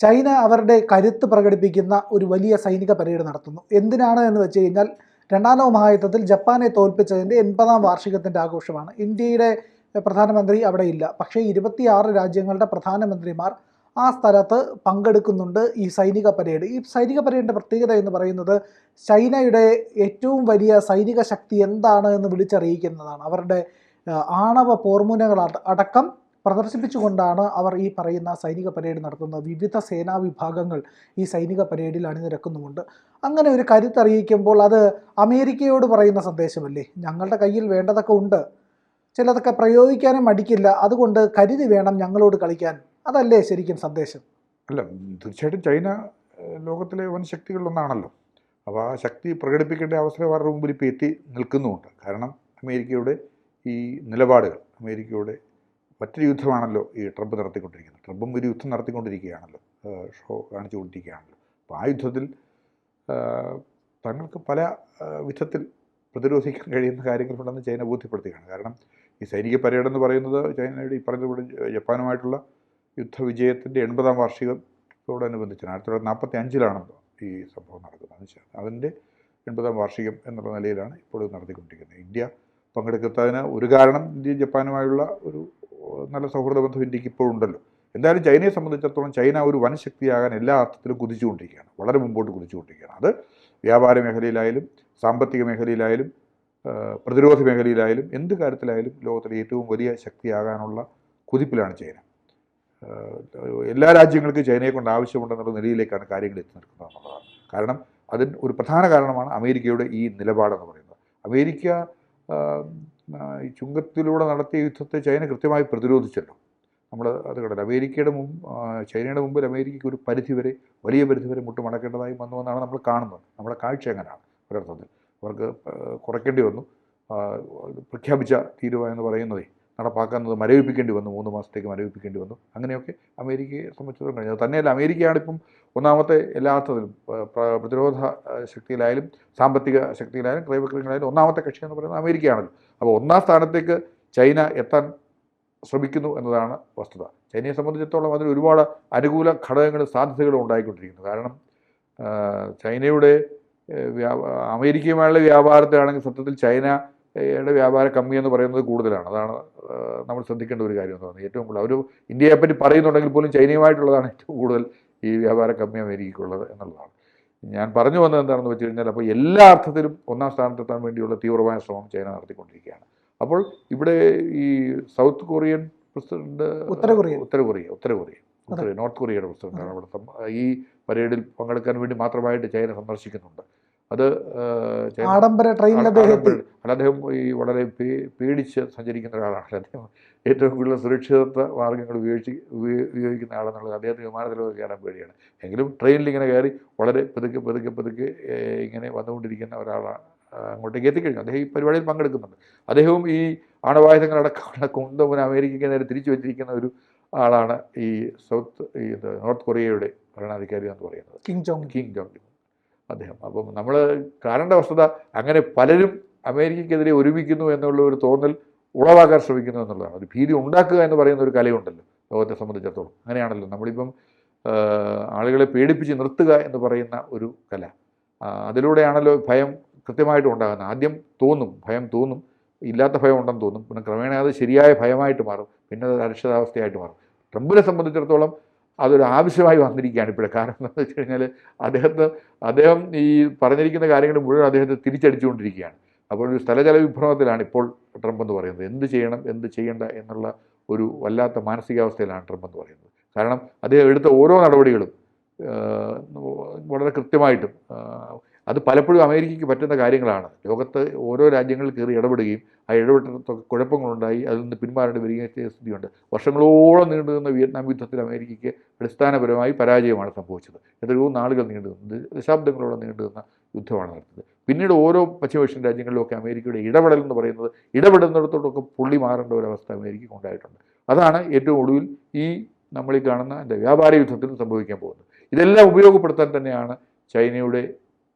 China അവരുടെ കരുത്ത് പ്രകടിപ്പിക്കുന്ന ഒരു വലിയ സൈനിക പരേഡ് നടത്തുന്നു. എന്തിനാണ് എന്ന് വെച്ച് കഴിഞ്ഞാൽ രണ്ടാം ലോക മഹായുദ്ധത്തിൽ ജപ്പാനെ തോൽപ്പിച്ചതിൻ്റെ 80ാം വാർഷികത്തിൻ്റെ ആഘോഷമാണ്. ഇന്ത്യയുടെ പ്രധാനമന്ത്രി അവിടെ ഇല്ല, പക്ഷേ 26 രാജ്യങ്ങളുടെ പ്രധാനമന്ത്രിമാർ ആ സ്ഥലത്ത് പങ്കെടുക്കുന്നുണ്ട് ഈ സൈനിക പരേഡ്. ഈ സൈനിക പരേഡിൻ്റെ പ്രത്യേകത എന്ന് പറയുന്നത് ചൈനയുടെ ഏറ്റവും വലിയ സൈനിക ശക്തി എന്താണ് എന്ന് വിളിച്ചറിയിക്കുന്നതാണ്. അവരുടെ ആണവ പോർമുനകൾ അടക്കം പ്രദർശിപ്പിച്ചുകൊണ്ടാണ് അവർ ഈ പറയുന്ന സൈനിക പരേഡ് നടത്തുന്നത്. വിവിധ സേനാ വിഭാഗങ്ങൾ ഈ സൈനിക പരേഡിൽ അണിനിരക്കുന്നുമുണ്ട്. അങ്ങനെ ഒരു കരുത്തറിയിക്കുമ്പോൾ അത് അമേരിക്കയോട് പറയുന്ന സന്ദേശമല്ലേ? ഞങ്ങളുടെ കയ്യിൽ വേണ്ടതൊക്കെ ഉണ്ട്, ചിലതൊക്കെ പ്രയോഗിക്കാനും മടിക്കില്ല, അതുകൊണ്ട് കരുതി വേണം ഞങ്ങളോട് കളിക്കാൻ. അതല്ലേ ശരിക്കും സന്ദേശം? അല്ല, തീർച്ചയായിട്ടും ചൈന ലോകത്തിലെ വൻ ശക്തികളിലൊന്നാണല്ലോ. അപ്പോൾ ആ ശക്തി പ്രകടിപ്പിക്കേണ്ട അവസരം അവരുടെ മുമ്പിൽ ഇപ്പോൾ എത്തി നിൽക്കുന്നുമുണ്ട്. കാരണം അമേരിക്കയുടെ ഈ നിലപാടുകൾ, അമേരിക്കയുടെ മറ്റൊരു യുദ്ധമാണല്ലോ ഈ ട്രംപ് നടത്തിക്കൊണ്ടിരിക്കുന്നത്. ട്രംപും ഒരു യുദ്ധം നടത്തിക്കൊണ്ടിരിക്കുകയാണല്ലോ, ഷോ കാണിച്ചുകൊണ്ടിരിക്കുകയാണല്ലോ. അപ്പോൾ ആ യുദ്ധത്തിൽ തങ്ങൾക്ക് പല വിധത്തിൽ പ്രതിരോധിക്കാൻ കഴിയുന്ന കാര്യങ്ങളുണ്ടെന്ന് ചൈന ബോധ്യപ്പെടുത്തുകയാണ്. കാരണം ഈ സൈനിക പരേഡ് എന്ന് പറയുന്നത് ചൈനയുടെ ഈ പറഞ്ഞതുപോലെ ജപ്പാനുമായിട്ടുള്ള യുദ്ധവിജയത്തിൻ്റെ 80ാം വാർഷികത്തോടനുബന്ധിച്ചാണ്. 1945 ഈ സംഭവം നടക്കുന്നത്. അതിൻ്റെ 80ാം വാർഷികം എന്നുള്ള നിലയിലാണ് ഇപ്പോൾ നടത്തിക്കൊണ്ടിരിക്കുന്നത്. ഇന്ത്യ പങ്കെടുക്കുന്നതിന് ഒരു കാരണം ഇന്ത്യ ജപ്പാനുമായുള്ള ഒരു നല്ല സൗഹൃദ ബന്ധം ഇന്ത്യക്ക് ഇപ്പോഴുണ്ടല്ലോ. എന്തായാലും ചൈനയെ സംബന്ധിച്ചിടത്തോളം ചൈന ഒരു വൻശക്തിയാകാൻ എല്ലാ അർത്ഥത്തിലും കുതിച്ചുകൊണ്ടിരിക്കുകയാണ്, വളരെ മുമ്പോട്ട് കുതിച്ചുകൊണ്ടിരിക്കുകയാണ്. അത് വ്യാപാര മേഖലയിലായാലും സാമ്പത്തിക മേഖലയിലായാലും പ്രതിരോധ മേഖലയിലായാലും എന്ത് കാര്യത്തിലായാലും ലോകത്തിലെ ഏറ്റവും വലിയ ശക്തിയാകാനുള്ള കുതിപ്പിലാണ് ചൈന. എല്ലാ രാജ്യങ്ങൾക്കും ചൈനയെ കൊണ്ട് ആവശ്യമുണ്ടെന്നുള്ള നിലയിലേക്കാണ് കാര്യങ്ങൾ എത്തി നിൽക്കുന്നത് എന്നുള്ളതാണ്. കാരണം അതിന് ഒരു പ്രധാന കാരണമാണ് അമേരിക്കയുടെ ഈ നിലപാടെന്ന് പറയുന്നത്. അമേരിക്ക ഈ ചുങ്കത്തിലൂടെ നടത്തിയ യുദ്ധത്തെ ചൈന കൃത്യമായി പ്രതിരോധിച്ചല്ലോ. നമ്മൾ അത് കണ്ടല്ലോ. ചൈനയുടെ മുമ്പിൽ അമേരിക്കയ്ക്ക് ഒരു പരിധിവരെ, വലിയ പരിധിവരെ മുട്ടുമടക്കേണ്ടതായി വന്നുവെന്നാണ് നമ്മൾ കാണുന്നത്. നമ്മുടെ കാഴ്ച അങ്ങനെയാണ്. ഒരർത്ഥത്തിൽ അവർക്ക് കുറയ്ക്കേണ്ടി വന്നു. പ്രഖ്യാപിച്ച തീരുമാനം എന്ന് പറയുന്നതേ നടപ്പാക്കുന്നത് മരവിപ്പിക്കേണ്ടി വന്നു, 3 മാസത്തേക്ക് മരവിപ്പിക്കേണ്ടി വന്നു. അങ്ങനെയൊക്കെ അമേരിക്കയെ സംബന്ധിച്ചിടത്തോളം കഴിഞ്ഞത്. തന്നെയല്ല, അമേരിക്കയാണ് ഇപ്പം ഒന്നാമത്തെ എല്ലാ അർത്ഥത്തിലും പ്രതിരോധ ശക്തിയിലായാലും സാമ്പത്തിക ശക്തിയിലായാലും ക്രയവിക്രയങ്ങളായാലും ഒന്നാമത്തെ കക്ഷി എന്ന് പറയുന്നത് അമേരിക്കയാണല്ലോ. അപ്പോൾ ഒന്നാം സ്ഥാനത്തേക്ക് ചൈന എത്താൻ ശ്രമിക്കുന്നു എന്നതാണ് വസ്തുത. ചൈനയെ സംബന്ധിച്ചിടത്തോളം അതിന് ഒരുപാട് അനുകൂല ഘടകങ്ങളും സാധ്യതകളും ഉണ്ടായിക്കൊണ്ടിരിക്കുന്നു. കാരണം ചൈനയുടെ അമേരിക്കയുമായുള്ള വ്യാപാരത്തിലാണെങ്കിൽ സത്യത്തിൽ ചൈനയുടെ വ്യാപാര കമ്മി എന്ന് പറയുന്നത് കൂടുതലാണ്. അതാണ് നമ്മൾ ശ്രദ്ധിക്കേണ്ട ഒരു കാര്യം എന്ന് പറയുന്നത്. ഏറ്റവും കൂടുതൽ അവർ ഇന്ത്യയെപ്പറ്റി പറയുന്നുണ്ടെങ്കിൽ പോലും ചൈനയുമായിട്ടുള്ളതാണ് ഏറ്റവും കൂടുതൽ ഈ വ്യാപാര കമ്മി അമേരിക്കയ്ക്കുള്ളത് എന്നുള്ളതാണ്. ഞാൻ പറഞ്ഞു വന്നത് എന്താണെന്ന് വെച്ച് കഴിഞ്ഞാൽ, അപ്പോൾ എല്ലാ അർത്ഥത്തിലും ഒന്നാം സ്ഥാനത്തെത്താൻ വേണ്ടിയുള്ള തീവ്രമായ ശ്രമം ചൈന നടത്തിക്കൊണ്ടിരിക്കുകയാണ്. അപ്പോൾ ഇവിടെ ഈ സൗത്ത് കൊറിയൻ പ്രസിഡന്റ്, നോർത്ത് കൊറിയയുടെ പ്രസിഡന്റാണ് അവിടെ ഈ പരേഡിൽ പങ്കെടുക്കാൻ വേണ്ടി മാത്രമായിട്ട് ചൈന സന്ദർശിക്കുന്നുണ്ട്. അത് അദ്ദേഹം ഈ വളരെ പേടിച്ച് സഞ്ചരിക്കുന്ന ഒരാളാണ്. അദ്ദേഹം ഏറ്റവും കൂടുതൽ സുരക്ഷിതത്വ മാർഗ്ഗങ്ങൾ ഉപയോഗിക്കുന്ന ആളെന്നുള്ളത് അദ്ദേഹത്തിന് വിമാനത്തിലൊക്കെ കയറാൻ പേടിയാണ്. എങ്കിലും ട്രെയിനിൽ ഇങ്ങനെ കയറി വളരെ പതുക്കെ ഇങ്ങനെ വന്നുകൊണ്ടിരിക്കുന്ന ഒരാളാണ് അങ്ങോട്ടേക്ക് എത്തിക്കഴിഞ്ഞു. അദ്ദേഹം ഈ പരിപാടിയിൽ പങ്കെടുക്കുന്നുണ്ട്. അദ്ദേഹവും ഈ ആണവായുധങ്ങളടക്കമുള്ള കുന്തമുന അമേരിക്കയ്ക്ക് നേരെ തിരിച്ചു വെച്ചിരിക്കുന്ന ഒരു ആളാണ് ഈ നോർത്ത് കൊറിയയുടെ ഭരണാധികാരി എന്ന് പറയുന്നത്, കിം ജോങ് അദ്ദേഹം. അപ്പം നമ്മൾ കാണേണ്ട വസ്തുത, അങ്ങനെ പലരും അമേരിക്കയ്ക്കെതിരെ ഒരുമിക്കുന്നു എന്നുള്ള ഒരു തോന്നൽ ഉളവാക്കാൻ ശ്രമിക്കുന്നു എന്നുള്ളതാണ്. ഒരു ഭീതി ഉണ്ടാക്കുക എന്ന് പറയുന്ന ഒരു കലയുണ്ടല്ലോ ലോകത്തെ സംബന്ധിച്ചിടത്തോളം. അങ്ങനെയാണല്ലോ നമ്മളിപ്പം ആളുകളെ പേടിപ്പിച്ച് നിർത്തുക എന്ന് പറയുന്ന ഒരു കല. അതിലൂടെയാണല്ലോ ഭയം കൃത്യമായിട്ട് ഉണ്ടാകുന്നത്. ആദ്യം ഭയം തോന്നും, ഇല്ലാത്ത ഭയം ഉണ്ടെന്ന് തോന്നും, പിന്നെ ക്രമേണ അത് ശരിയായ ഭയമായിട്ട് മാറും, പിന്നെ അത് അരക്ഷിതാവസ്ഥയായിട്ട് മാറും. ട്രംപിനെ സംബന്ധിച്ചിടത്തോളം അതൊരു ആവശ്യമായി വന്നിരിക്കുകയാണ് ഇപ്പോഴും. കാരണം എന്താണെന്ന് വെച്ച് കഴിഞ്ഞാൽ അദ്ദേഹം ഈ പറഞ്ഞിരിക്കുന്ന കാര്യങ്ങൾ മുഴുവൻ അദ്ദേഹത്തെ തിരിച്ചടിച്ചുകൊണ്ടിരിക്കുകയാണ്. അപ്പോൾ ഒരു സ്ഥലജല വിഭ്രമത്തിലാണ് ഇപ്പോൾ ട്രംപ് എന്ന് പറയുന്നത്. എന്ത് ചെയ്യണം എന്ത് ചെയ്യേണ്ട എന്നുള്ള ഒരു വല്ലാത്ത മാനസികാവസ്ഥയിലാണ് ട്രംപ് എന്ന് പറയുന്നത്. കാരണം അദ്ദേഹം എടുത്ത ഓരോ നടപടികളും വളരെ കൃത്യമായിട്ടും അത് പലപ്പോഴും അമേരിക്കയ്ക്ക് പറ്റുന്ന കാര്യങ്ങളാണ്. ലോകത്ത് ഓരോ രാജ്യങ്ങളിൽ കയറി ഇടപെടുകയും ആ ഇടപെട്ടതൊക്കെ കുഴപ്പങ്ങളുണ്ടായി അതിൽ നിന്ന് പിന്മാറേണ്ടി വരികയും ചെയ്ത സ്ഥിതിയുണ്ട്. വർഷങ്ങളോളം നീണ്ടുനിന്ന വിയറ്റ്നാം യുദ്ധത്തിൽ അമേരിക്കയ്ക്ക് അടിസ്ഥാനപരമായി പരാജയമാണ് സംഭവിച്ചത്. എത്രയോ നാളുകൾ ദശാബ്ദങ്ങളോളം നീണ്ടുനിന്ന യുദ്ധമാണ് നടത്തുന്നത്. പിന്നീട് ഓരോ പശ്ചിമേഷ്യൻ രാജ്യങ്ങളിലുമൊക്കെ അമേരിക്കയുടെ ഇടപെടൽ എന്ന് പറയുന്നത് ഇടപെടുന്നിടത്തോടൊക്കെ പുള്ളി മാറേണ്ട ഒരവസ്ഥ അമേരിക്കയ്ക്ക് ഉണ്ടായിട്ടുണ്ട്. അതാണ് ഏറ്റവും ഒടുവിൽ ഈ നമ്മളീ കാണുന്ന വ്യാപാര യുദ്ധത്തിൽ സംഭവിക്കാൻ പോകുന്നത്. ഇതെല്ലാം ഉപയോഗപ്പെടുത്താൻ തന്നെയാണ് ചൈനയുടെ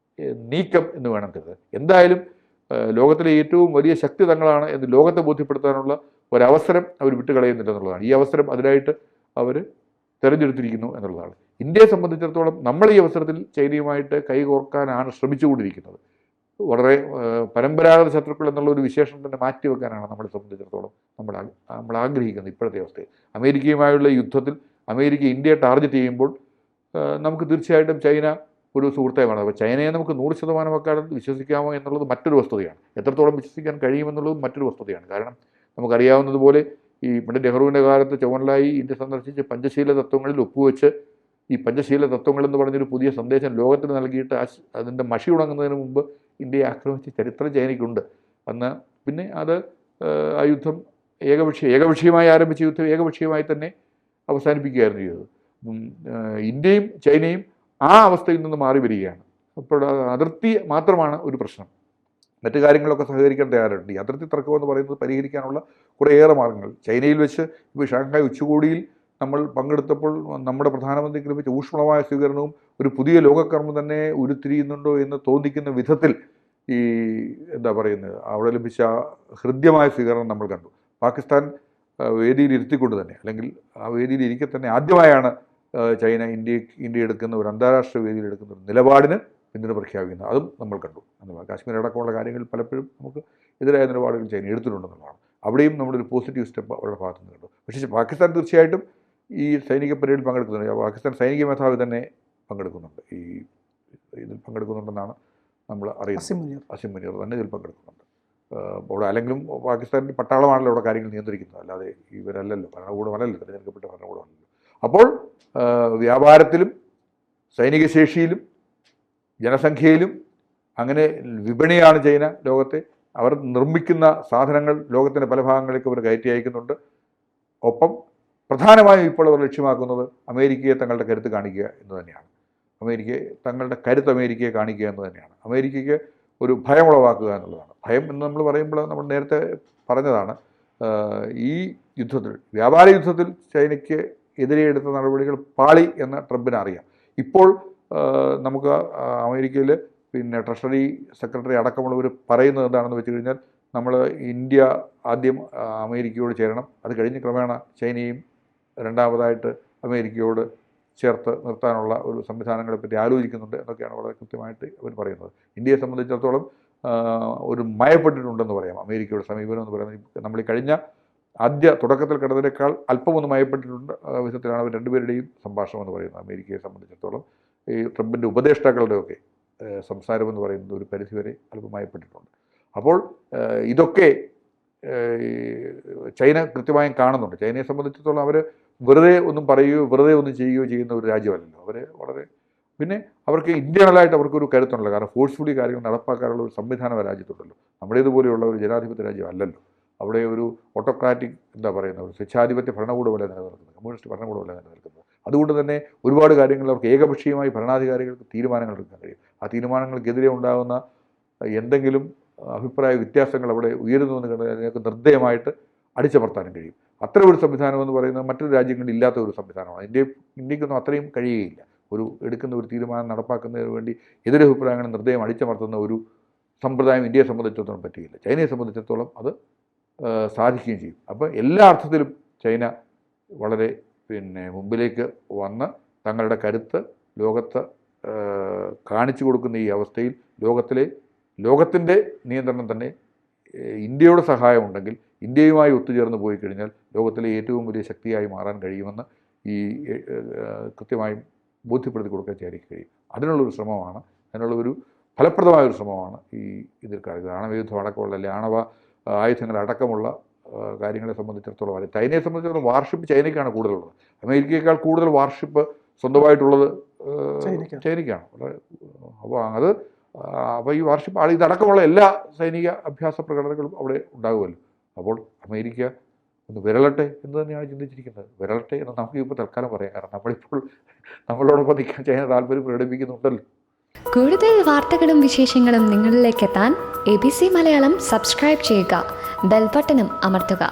നീക്കം എന്ന് വേണം കരുതാൻ. എന്തായാലും ലോകത്തിലെ ഏറ്റവും വലിയ ശക്തി തങ്ങളാണ് എന്ന് ലോകത്തെ ബോധ്യപ്പെടുത്താനുള്ള ഒരവസരം അവർ വിട്ടുകളയുന്നില്ല എന്നുള്ളതാണ്. ഈ അവസരം അതിനായിട്ട് അവർ തിരഞ്ഞെടുത്തിരിക്കുന്നു എന്നുള്ളതാണ്. ഇന്ത്യയെ സംബന്ധിച്ചിടത്തോളം നമ്മൾ ഈ അവസരത്തിൽ ചൈനയുമായിട്ട് കൈകോർക്കാനാണ് ശ്രമിച്ചുകൊണ്ടിരിക്കുന്നത്. വളരെ പരമ്പരാഗത ശത്രുക്കൾ എന്നുള്ള ഒരു വിശേഷം തന്നെ മാറ്റിവെക്കാനാണ് നമ്മളെ സംബന്ധിച്ചിടത്തോളം നമ്മൾ ആഗ്രഹിക്കുന്നത്. ഇപ്പോഴത്തെ അവസ്ഥയിൽ അമേരിക്കയുമായുള്ള യുദ്ധത്തിൽ അമേരിക്ക ഇന്ത്യയെ ടാർഗറ്റ് ചെയ്യുമ്പോൾ നമുക്ക് തീർച്ചയായിട്ടും ചൈന ഒരു സുഹൃത്തായി വേണം. അപ്പോൾ ചൈനയെ നമുക്ക് 100% വെക്കാതെ വിശ്വസിക്കാമോ എന്നുള്ളത് മറ്റൊരു വസ്തുതയാണ്. എത്രത്തോളം വിശ്വസിക്കാൻ കഴിയുമെന്നുള്ളതും മറ്റൊരു വസ്തുതയാണ്. കാരണം നമുക്കറിയാവുന്നതുപോലെ ഈ പണ്ഡിറ്റ് നെഹ്റുവിൻ്റെ കാലത്ത് ചുവൻലായി ഇന്ത്യ സന്ദർശിച്ച് പഞ്ചശീല തത്വങ്ങളിൽ ഒപ്പുവെച്ച് ഈ പഞ്ചശീല തത്വങ്ങൾ എന്ന് പറഞ്ഞൊരു പുതിയ സന്ദേശം ലോകത്തിന് നൽകിയിട്ട് അതിൻ്റെ മഷി ഉണങ്ങുന്നതിന് മുമ്പ് ഇന്ത്യയെ ആക്രമിച്ച ചരിത്രം ചൈനയ്ക്കുണ്ട്. അന്ന് പിന്നെ അത് ആ യുദ്ധം ഏകപക്ഷീയമായി ആരംഭിച്ച യുദ്ധം ഏകപക്ഷീയമായി തന്നെ അവസാനിപ്പിക്കുകയായിരുന്നു ചെയ്തത്. ഇന്ത്യയും ചൈനയും ആ അവസ്ഥയിൽ നിന്ന് മാറി വരികയാണ്. അപ്പോൾ അതിർത്തി മാത്രമാണ് ഒരു പ്രശ്നം. മറ്റു കാര്യങ്ങളൊക്കെ സഹകരിക്കാൻ തയ്യാറുണ്ട്. ഈ അതിർത്തി തർക്കം എന്ന് പറയുന്നത് പരിഹരിക്കാനുള്ള കുറേയേറെ മാർഗ്ഗങ്ങൾ ചൈനയിൽ വെച്ച് ഇപ്പോൾ ഷാങ്ഹായ് ഉച്ചകോടിയിൽ നമ്മൾ പങ്കെടുത്തപ്പോൾ നമ്മുടെ പ്രധാനമന്ത്രിക്ക് ലഭിച്ച ഊഷ്മളമായ സ്വീകരണവും ഒരു പുതിയ ലോകക്രമം തന്നെ ഉരുത്തിരിയുന്നുണ്ടോ എന്ന് തോന്നിക്കുന്ന വിധത്തിൽ ഈ എന്താ പറയുന്നത് അവിടെ ലഭിച്ച ഹൃദ്യമായ സ്വീകരണം നമ്മൾ കണ്ടു. പാകിസ്ഥാൻ വേദിയിൽ ഇരുത്തിക്കൊണ്ട് തന്നെ, അല്ലെങ്കിൽ ആ വേദിയിൽ ഇരിക്കെ തന്നെ ആദ്യമായാണ് ചൈന ഇന്ത്യ എടുക്കുന്ന ഒരു അന്താരാഷ്ട്ര വേദിയിൽ എടുക്കുന്ന ഒരു നിലപാടിന് പിന്തുണ പ്രഖ്യാപിക്കുന്നത്. അതും നമ്മൾ കണ്ടു. കാശ്മീർ അടക്കമുള്ള കാര്യങ്ങളിൽ പലപ്പോഴും നമുക്ക് എതിരായ നിലപാടുകൾ ചൈന എടുത്തിട്ടുണ്ടെന്നുള്ളതാണ്. അവിടെയും നമ്മളൊരു പോസിറ്റീവ് സ്റ്റെപ്പ് അവരുടെ ഭാഗത്തു നിന്ന് കണ്ടു. പക്ഷേ പാകിസ്ഥാൻ തീർച്ചയായിട്ടും ഈ സൈനിക പരേഡിൽ പങ്കെടുക്കുന്നുണ്ട്. പാകിസ്ഥാൻ സൈനിക മേധാവി തന്നെ പങ്കെടുക്കുന്നുണ്ട്. ഇതിൽ പങ്കെടുക്കുന്നുണ്ടെന്നാണ് നമ്മൾ അറിയുന്നത്. അസിം മുനീർ തന്നെ ഇതിൽ പങ്കെടുക്കുന്നുണ്ട്. അവിടെ അല്ലെങ്കിലും പാകിസ്ഥാനിൽ പട്ടാളമാണല്ലോ അവിടെ കാര്യങ്ങൾ നിയന്ത്രിക്കുന്നത്, അല്ലാതെ ഇവരല്ലല്ലോ, ഭരണകൂടമല്ലല്ലോ, തിരഞ്ഞെടുക്കപ്പെട്ട ഭരണകൂടമല്ലല്ലോ. അപ്പോൾ വ്യാപാരത്തിലും സൈനിക ശേഷിയിലും ജനസംഖ്യയിലും അങ്ങനെ വിപണിയാണ് ചൈന ലോകത്തെ. അവർ നിർമ്മിക്കുന്ന സാധനങ്ങൾ ലോകത്തിൻ്റെ പല ഭാഗങ്ങളിലേക്ക് അവർ കയറ്റി അയക്കുന്നുണ്ട്. ഒപ്പം പ്രധാനമായും ഇപ്പോൾ അവർ ലക്ഷ്യമാക്കുന്നത് അമേരിക്കയെ തങ്ങളുടെ കരുത്ത് കാണിക്കുക എന്ന് തന്നെയാണ്. അമേരിക്കയെ കാണിക്കുക എന്ന് തന്നെയാണ്. അമേരിക്കയ്ക്ക് ഒരു ഭയം ഉളവാക്കുക എന്നുള്ളതാണ്. ഭയം എന്ന് നമ്മൾ പറയുമ്പോൾ നമ്മൾ നേരത്തെ പറഞ്ഞതാണ്, ഈ യുദ്ധത്തിൽ, വ്യാപാര യുദ്ധത്തിൽ ചൈനയ്ക്ക് എതിരെ എടുത്ത നടപടികൾ പാളി എന്ന് ട്രംപിന് അറിയാം. ഇപ്പോൾ നമുക്ക് അമേരിക്കയിൽ പിന്നെ ട്രഷറി സെക്രട്ടറി അടക്കമുള്ളവർ പറയുന്നത് എന്താണെന്ന് വെച്ച് കഴിഞ്ഞാൽ, നമ്മൾ ഇന്ത്യ ആദ്യം അമേരിക്കയോട് ചേരണം, അത് കഴിഞ്ഞ് ക്രമേണ ചൈനയും രണ്ടാമതായിട്ട് അമേരിക്കയോട് ചേർത്ത് നിർത്താനുള്ള ഒരു സംവിധാനങ്ങളെപ്പറ്റി ആലോചിക്കുന്നുണ്ട് എന്നൊക്കെയാണ് വളരെ കൃത്യമായിട്ട് അവർ പറയുന്നത്. ഇന്ത്യയെ സംബന്ധിച്ചിടത്തോളം ഒരു മയപ്പെട്ടിട്ടുണ്ടെന്ന് പറയാം അമേരിക്കയുടെ സമീപനം എന്ന് പറയുന്നത്. നമ്മൾ ഈ കഴിഞ്ഞ ആദ്യ തുടക്കത്തിൽ കണ്ടതിനേക്കാൾ അല്പമൊന്ന് മയപ്പെട്ടിട്ടുണ്ട് വിധത്തിലാണ് അവർ രണ്ടുപേരുടെയും സംഭാഷണം എന്ന് പറയുന്നത്. അമേരിക്കയെ സംബന്ധിച്ചിടത്തോളം ഈ ട്രംപിൻ്റെ ഉപദേഷ്ടാക്കളുടെയൊക്കെ സംസാരമെന്ന് പറയുന്നത് ഒരു പരിധിവരെ അല്പം മയപ്പെട്ടിട്ടുണ്ട്. അപ്പോൾ ഇതൊക്കെ ചൈന കൃത്യമായും കാണുന്നുണ്ട്. ചൈനയെ സംബന്ധിച്ചിടത്തോളം അവർ വെറുതെ ഒന്നും പറയുകയോ വെറുതെ ഒന്നും ചെയ്യുകയോ ചെയ്യുന്ന ഒരു രാജ്യമല്ലല്ലോ. അവർ വളരെ പിന്നെ അവർക്ക് ഇന്റേണലായിട്ട് അവർക്കൊരു കരുത്തുണ്ടല്ലോ. കാരണം ഫോഴ്സ്ഫുള്ളി കാര്യങ്ങൾ നടപ്പാക്കാനുള്ള ഒരു സംവിധാനം രാജ്യത്തുണ്ടല്ലോ. നമ്മുടേതുപോലെയുള്ള ഒരു ജനാധിപത്യ രാജ്യം അല്ലല്ലോ. അവിടെ ഒരു ഓട്ടോക്രാറ്റിക് എന്താ പറയുന്ന ഒരു സ്വേച്ഛാധിപത്യ ഭരണകൂടമല്ല നിലനിൽക്കുന്നത്, കമ്മ്യൂണിസ്റ്റ് ഭരണകൂടമല്ല നിലനിൽക്കുന്നത്. അതുകൊണ്ട് തന്നെ ഒരുപാട് കാര്യങ്ങൾ അവർക്ക് ഏകപക്ഷീയമായി ഭരണാധികാരികൾക്ക് തീരുമാനങ്ങൾ എടുക്കാൻ കഴിയും. ആ തീരുമാനങ്ങൾക്കെതിരെ ഉണ്ടാകുന്ന എന്തെങ്കിലും അഭിപ്രായ വ്യത്യാസങ്ങൾ അവിടെ ഉയരുന്നു എന്ന് കണ്ടാൽ അതിനൊക്കെ നിർദ്ദയമായിട്ട് അടിച്ചമർത്താനും കഴിയും. അത്തരം ഒരു സംവിധാനം എന്ന് പറയുന്നത് മറ്റൊരു രാജ്യങ്ങളിൽ ഇല്ലാത്ത ഒരു സംവിധാനമാണ്. ഇന്ത്യക്കൊന്നും അത്രയും കഴിയുകയില്ല. എടുക്കുന്ന ഒരു തീരുമാനം നടപ്പാക്കുന്നതിന് വേണ്ടി എതിരഭിപ്രായങ്ങൾ നിർദ്ദയം അടിച്ചമർത്തുന്ന ഒരു സമ്പ്രദായം ഇന്ത്യയെ സംബന്ധിച്ചിടത്തോളം പറ്റുകയില്ല. ചൈനയെ സംബന്ധിച്ചിടത്തോളം അത് സാധിക്കുകയും ചെയ്യും. അപ്പോൾ എല്ലാ അർത്ഥത്തിലും ചൈന വളരെ മുമ്പിലേക്ക് വന്ന് തങ്ങളുടെ കരുത്ത് ലോകത്ത് കാണിച്ചു കൊടുക്കുന്ന ഈ അവസ്ഥയിൽ ലോകത്തിൻ്റെ നിയന്ത്രണം തന്നെ ഇന്ത്യയുടെ സഹായമുണ്ടെങ്കിൽ, ഇന്ത്യയുമായി ഒത്തുചേർന്ന് പോയി കഴിഞ്ഞാൽ ലോകത്തിലെ ഏറ്റവും വലിയ ശക്തിയായി മാറാൻ കഴിയുമെന്ന് ഈ കൃത്യമായും ബോധ്യപ്പെടുത്തി കൊടുക്കാൻ ചൈനയ്ക്ക് കഴിയും. അതിനുള്ളൊരു ശ്രമമാണ്, അതിനുള്ളൊരു ഫലപ്രദമായൊരു ശ്രമമാണ് ഇതിൽ കാണിക്കുന്നത്. ആണവയുദ്ധം അടക്കമുള്ള അല്ലെങ്കിൽ ആണവ ആയുധങ്ങൾ അടക്കമുള്ള കാര്യങ്ങളെ സംബന്ധിച്ചിടത്തോളം വരെ ചൈനയെ സംബന്ധിച്ചിടത്തോളം വാർഷിപ്പ് ചൈനയ്ക്കാണ് കൂടുതലുള്ളത്. അമേരിക്കയേക്കാൾ കൂടുതൽ വാർഷിപ്പ് സ്വന്തമായിട്ടുള്ളത് ചൈനയ്ക്കാണ്. അപ്പോൾ ഈ വാർഷിപ്പ് ഇതടക്കമുള്ള എല്ലാ സൈനിക അഭ്യാസ പ്രകടനങ്ങളും അവിടെ ഉണ്ടാകുമല്ലോ. അപ്പോൾ അമേരിക്ക ഒന്ന് വിരളട്ടെ എന്ന് തന്നെയാണ് ചിന്തിച്ചിരിക്കുന്നത്. വിരളട്ടെ എന്ന് നമുക്ക് ഇപ്പോൾ തൽക്കാലം പറയാം. കാരണം നമ്മളിപ്പോൾ നമ്മളോടൊപ്പം നിൽക്കാൻ ചൈന താല്പര്യം പ്രകടിപ്പിക്കുന്നുണ്ടല്ലോ. കൂടുതൽ വാർത്തകളും വിശേഷങ്ങളും നിങ്ങളിലേക്ക് എത്താൻ ABC മലയാളം സബ്സ്ക്രൈബ് ചെയ്യുക, ബെൽ ബട്ടണും അമർത്തുക.